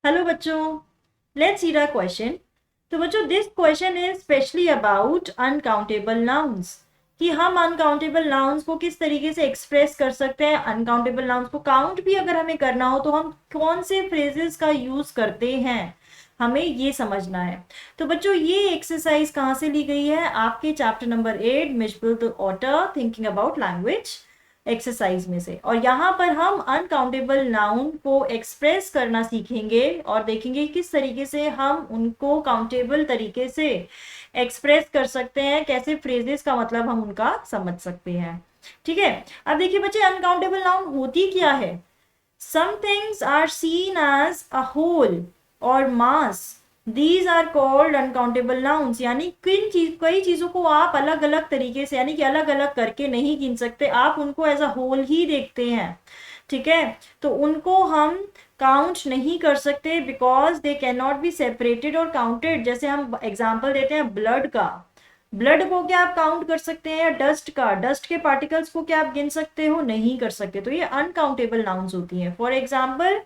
Hello बच्चों, let's see the question. तो बच्चों this question is specially about uncountable nouns कि हम अनकाउंटेबल नाउन्स को किस तरीके से एक्सप्रेस कर सकते हैं। अनकाउंटेबल नाउन्स को काउंट भी अगर हमें करना हो तो हम कौन से फ्रेजेस का यूज करते हैं, हमें ये समझना है। तो बच्चों ये एक्सरसाइज कहाँ से ली गई है? आपके चैप्टर नंबर 8 मिशबल the author thinking about language exercise में से। और यहाँ पर हम अनकाउंटेबल नाउन को एक्सप्रेस करना सीखेंगे और देखेंगे किस तरीके से हम उनको काउंटेबल तरीके से एक्सप्रेस कर सकते हैं, कैसे फ्रेजेस का मतलब हम उनका समझ सकते हैं। ठीक है, अब देखिए बच्चे, अनकाउंटेबल नाउन होती क्या है? Some things are seen as a whole or mass. These are called uncountable nouns. यानी कई चीजों को आप अलग अलग तरीके से यानी कि अलग अलग करके नहीं गिन सकते, आप उनको एज अ होल ही देखते हैं। ठीक है, तो उनको हम काउंट नहीं कर सकते because they can not be separated और काउंटेड। जैसे हम एग्जाम्पल देते हैं ब्लड का, ब्लड को क्या आप काउंट कर सकते हैं? या डस्ट का, डस्ट के पार्टिकल्स को क्या आप गिन सकते हो? नहीं कर सकते। तो ये अनकाउंटेबल नाउन्स होती हैं। फॉर एग्जाम्पल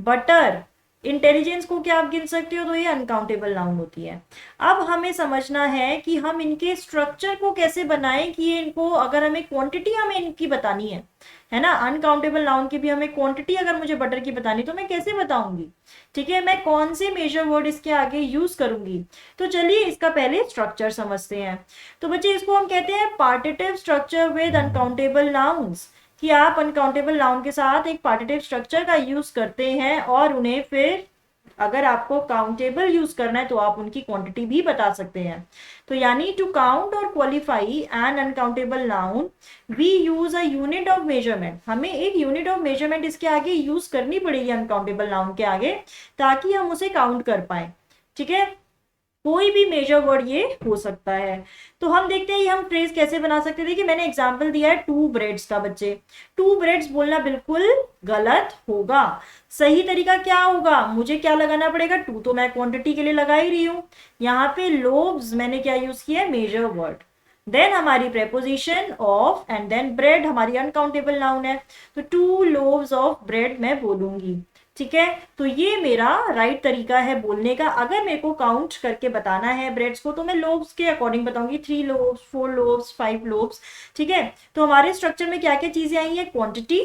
बटर, इंटेलिजेंस को क्या आप गिन सकते हो? तो ये अनकाउंटेबल नाउन होती है। अब हमें समझना है कि हम इनके स्ट्रक्चर को कैसे बनाएं कि ये इनको अगर हमें क्वांटिटी हमें इनकी बतानी है ना, अनकाउंटेबल नाउन की भी हमें क्वांटिटी अगर मुझे बटर की बतानी तो मैं कैसे बताऊंगी? ठीक है, मैं कौन से मेजर वर्ड इसके आगे यूज करूंगी? तो चलिए इसका पहले स्ट्रक्चर समझते हैं। तो बच्चे इसको हम कहते हैं पार्टिटिव स्ट्रक्चर विद अनकाउंटेबल नाउन्स, कि आप अनकाउंटेबल नाउन के साथ एक पार्टिटिव स्ट्रक्चर का यूज करते हैं और उन्हें फिर अगर आपको काउंटेबल यूज करना है तो आप उनकी क्वांटिटी भी बता सकते हैं। तो यानी टू काउंट और qualify an uncountable noun we use a unit of measurement. हमें एक यूनिट ऑफ मेजरमेंट इसके आगे यूज करनी पड़ेगी अनकाउंटेबल नाउन के आगे, ताकि हम उसे काउंट कर पाए। ठीक है, कोई भी मेजर वर्ड ये हो सकता है। तो हम देखते हैं ये हम फ्रेज कैसे बना सकते हैं। देखिए मैंने एग्जांपल दिया है टू ब्रेड्स का। बच्चे टू ब्रेड्स बोलना बिल्कुल गलत होगा। सही तरीका क्या होगा? मुझे क्या लगाना पड़ेगा? टू तो मैं क्वांटिटी के लिए लगा ही रही हूं। यहाँ पे लोव्स मैंने क्या यूज किया है? Measure word. देन हमारी preposition of and then bread हमारी अनकाउंटेबल नाउन है। तो टू लोव्स ऑफ ब्रेड मैं बोलूंगी। ठीक है, तो ये मेरा राइट तरीका है बोलने का। अगर मेरे को काउंट करके बताना है ब्रेड्स को तो मैं लोब्स के अकॉर्डिंग बताऊंगी, 3 लोब्स, 4 लोब्स, 5 लोब्स। ठीक है, तो हमारे स्ट्रक्चर में क्या क्या चीजें आई है? क्वांटिटी,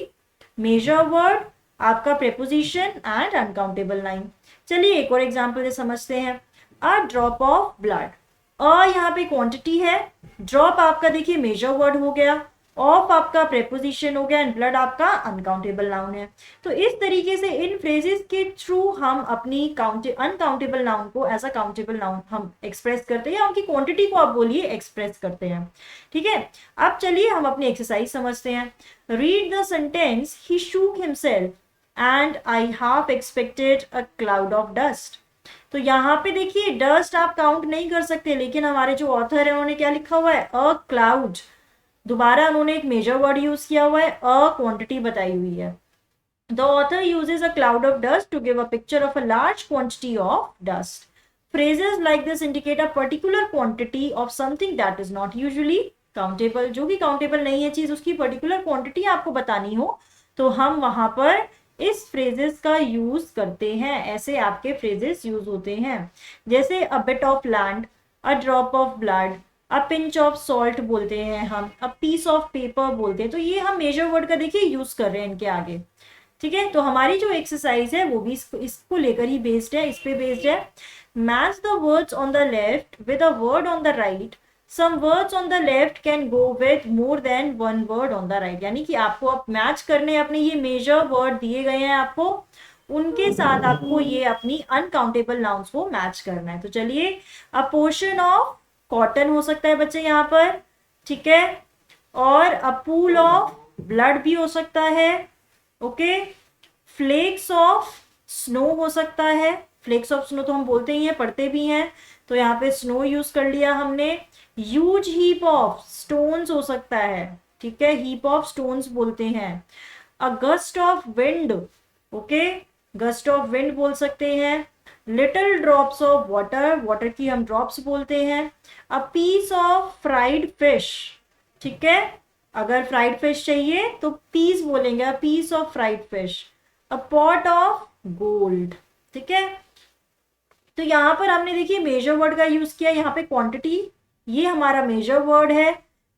मेजर वर्ड, आपका प्रेपोजिशन एंड अनकाउंटेबल नाउन। चलिए एक और एग्जांपल से समझते हैं। अ ड्रॉप ऑफ ब्लड, अ यहाँ पे क्वांटिटी है, ड्रॉप आपका देखिए मेजर वर्ड हो गया, ऑफ आपका प्रेपोजिशन हो गया एंड ब्लड आपका अनकाउंटेबल नाउन है। तो इस तरीके से इन फ्रेजेस के थ्रू हम अपनी अनकाउंटेबल नाउन को एज अ काउंटेबल नाउन हम एक्सप्रेस करते हैं, या उनकी क्वांटिटी को आप बोलिए एक्सप्रेस करते हैं। ठीक है, अब चलिए हम अपनी एक्सरसाइज समझते हैं। Read the sentence he shook himself and I half expected a cloud of dust. तो यहाँ पे देखिए डस्ट आप काउंट नहीं कर सकते, लेकिन हमारे जो ऑथर है उन्होंने क्या लिखा हुआ है? A cloud. दोबारा उन्होंने एक मेजर वर्ड यूज किया हुआ है, अ क्वांटिटी बताई हुई है। The author uses a cloud of dust to give a picture of a large quantity of dust. Phrases like this indicate a particular quantity of something that is not usually countable। जो भी countable नहीं है चीज, उसकी particular quantity आपको बतानी हो तो हम वहां पर इस फ्रेजेस का यूज करते हैं। ऐसे आपके फ्रेजेस यूज होते हैं, जैसे अ bit of land, a drop of blood, a pinch of salt बोलते हैं हम, अ पीस ऑफ पेपर बोलते हैं। तो ये हम मेजर वर्ड का देखिए यूज कर रहे हैं इनके आगे। ठीक है, तो हमारी जो एक्सरसाइज है वो भी इसको लेकर ही बेस्ड है, इस पे बेस्ड है। Match the words on the left with a word on the right. Some words on the left can go with more than one word on the right. यानी कि आपको अब मैच करने अपने ये मेजर वर्ड दिए गए हैं आपको, उनके साथ आपको ये अपनी अनकाउंटेबल नाउन्स को मैच करना है। तो चलिए, अ पोर्शन ऑफ कॉटन हो सकता है बच्चे यहाँ पर। ठीक है, और अ पूल ऑफ ब्लड भी हो सकता है। ओके, फ्लेक्स ऑफ स्नो हो सकता है। फ्लेक्स ऑफ स्नो तो हम बोलते ही हैं, पढ़ते भी हैं, तो यहाँ पे स्नो यूज कर लिया हमने। ह्यूज हीप ऑफ स्टोन्स हो सकता है। ठीक है, हीप ऑफ स्टोन्स बोलते हैं। A gust of wind, okay, gust of wind बोल सकते हैं। Little drops of water, water की हम ड्रॉप्स बोलते हैं। A piece of fried fish, ठीक है, अगर फ्राइड फिश चाहिए तो पीस बोलेंगे, piece of fried fish. A pot of gold. ठीक है, तो यहाँ पर हमने देखिए मेजर वर्ड का यूज किया, यहाँ पे क्वांटिटी ये हमारा मेजर वर्ड है,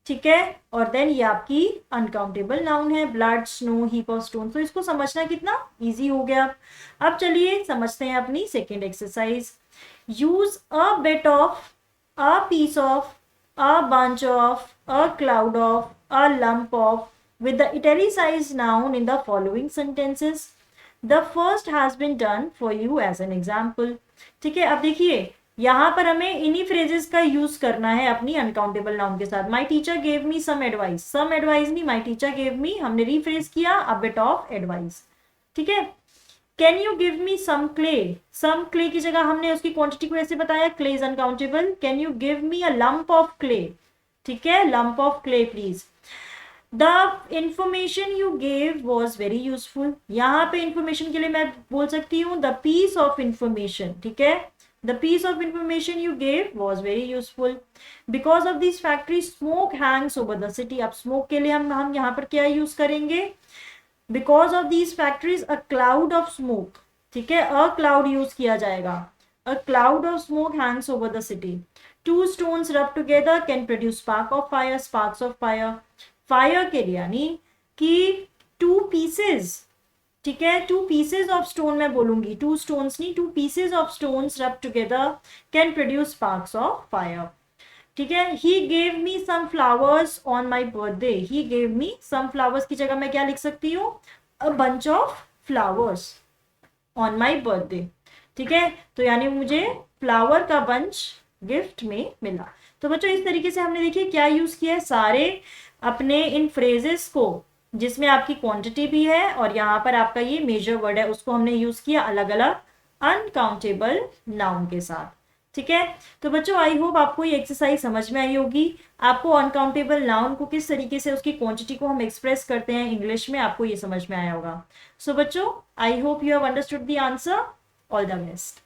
ठीक है, और देन ये आपकी अनकाउंटेबल नाउन है, blood, snow, heap of stone. तो इसको समझना कितना इजी हो गया। अब चलिए समझते हैं अपनी second exercise. Use a bit of, a piece of, a bunch of, a cloud of, a lump of with the italicized noun in the following sentences. The first has been done for you as an example. ठीक है, अब देखिए यहाँ पर हमें इन्हीं phrases का use करना है अपनी अनकाउंटेबल नाउन के साथ। My teacher gave me some advice, some advice नहीं, माई टीचर गेव मी, हमने रीफ्रेज किया अ बिट ऑफ एडवाइस। ठीक है, can you give me some clay, some clay की जगह हमने उसकी क्वांटिटी को ऐसे बताया, clay is uncountable. Can you give me a lump of clay, ठीक है, lump of clay please. The information you gave was very useful, यहाँ पे इंफॉर्मेशन के लिए मैं बोल सकती हूँ द पीस ऑफ इंफॉर्मेशन, ठीक है, the piece of information you gave was very useful. Because of this factory smoke hangs over the city, अब स्मोक के लिए हम यहाँ पर क्या यूज करेंगे, because of these factories a cloud of smoke, ठीक है, अ क्लाउड यूज किया जाएगा, a cloud of smoke hangs over the city. Two stones rub together can produce spark of fire, sparks of fire, fire के लिए यानी कि two pieces, ठीक है, टू पीसेस ऑफ स्टोन मैं बोलूंगी, टू स्टोन्स नहीं, two pieces of stones rub together can produce sparks of fire. ठीक है, he gave me some flowers on my birthday, he gave me some flowers की जगह मैं क्या लिख सकती हूँ, a bunch of flowers on my birthday. ठीक है, तो यानी मुझे फ्लावर का बंच गिफ्ट में मिला। तो बच्चों इस तरीके से हमने देखिए क्या यूज किया है, सारे अपने इन फ्रेजेस को जिसमें आपकी क्वांटिटी भी है और यहाँ पर आपका ये मेजर वर्ड है, उसको हमने यूज किया अलग अलग अनकाउंटेबल नाउन के साथ। ठीक है, तो बच्चों आई होप आपको ये एक्सरसाइज समझ में आई होगी। आपको अनकाउंटेबल नाउन को किस तरीके से उसकी क्वांटिटी को हम एक्सप्रेस करते हैं इंग्लिश में, आपको ये समझ में आया होगा। सो बच्चों I hope you have understood the answer. All the best.